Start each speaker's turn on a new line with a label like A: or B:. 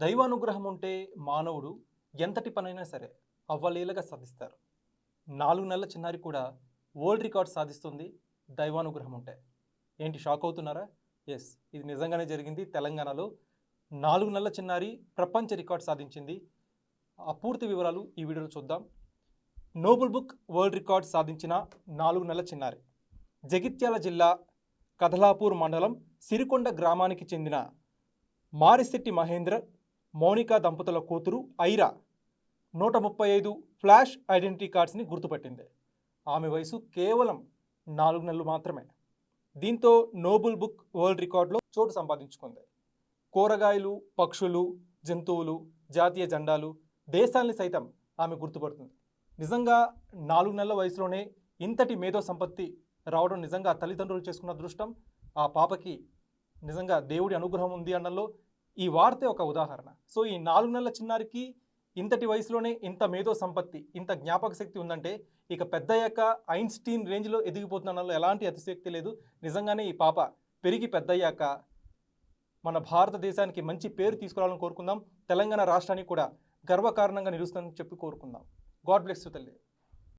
A: దైవానుగ్రహం ఉంటే మానవుడు ఎంతటి పనైనా సరే అవ్వలీలగా సాధిస్తారు. 4 నెలల చిన్నారి కూడా వరల్డ్ రికార్డ్ సాధిస్తుంది దైవానుగ్రహం ఉంటే. ఏంటి షాక్ అవుతున్నారా? ఎస్, ఇది నిజంగానే జరిగింది. తెలంగాణలో 4 నెలల చిన్నారి ప్రపంచ రికార్డ్ సాధించింది. ఆ పూర్తి వివరాలు ఈ వీడియోలో చూద్దాం. నోబుల్ బుక్ వరల్డ్ రికార్డ్ సాధించిన 4 నెలల చిన్నారి జగిత్యాల జిల్లా కదలాపూర్ మండలం సిరికొండ గ్రామానికి చెందిన మారిశెట్టి మహేంద్ర, మౌనిక దంపతుల కూతురు ఐరా 135 ఫ్లాష్ ఐడెంటిటీ కార్డ్స్ని గుర్తుపట్టింది. ఆమె వయసు కేవలం 4 నెలలు మాత్రమే. దీంతో నోబుల్ బుక్ వరల్డ్ రికార్డులో చోటు సంపాదించుకుంది. కూరగాయలు, పక్షులు, జంతువులు, జాతీయ జెండాలు, దేశాల్ని సైతం ఆమె గుర్తుపడుతుంది. నిజంగా 4 నెలల వయసులోనే ఇంతటి మేధో సంపత్తి రావడం నిజంగా తల్లిదండ్రులు చేసుకున్న అదృష్టం. ఆ పాపకి నిజంగా దేవుడి అనుగ్రహం ఉంది అనడంలో ఈ వార్తే ఒక ఉదాహరణ. సో ఈ 4 నెలల చిన్నారికి ఇంతటి వయసులోనే ఇంత మేధో సంపత్తి, ఇంత జ్ఞాపక శక్తి ఉందంటే ఇక పెద్దయ్యాక ఐన్స్టీన్ రేంజ్లో ఎదిగిపోతున్న ఎలాంటి అతిశక్తి లేదు. నిజంగానే ఈ పాప పెరిగి పెద్దయ్యాక మన భారతదేశానికి మంచి పేరు తీసుకురావాలని కోరుకుందాం. తెలంగాణ రాష్ట్రానికి కూడా గర్వకారణంగా నిలుస్తుందని చెప్పి కోరుకుందాం. గాడ్ బ్లెస్ యు తల్లి.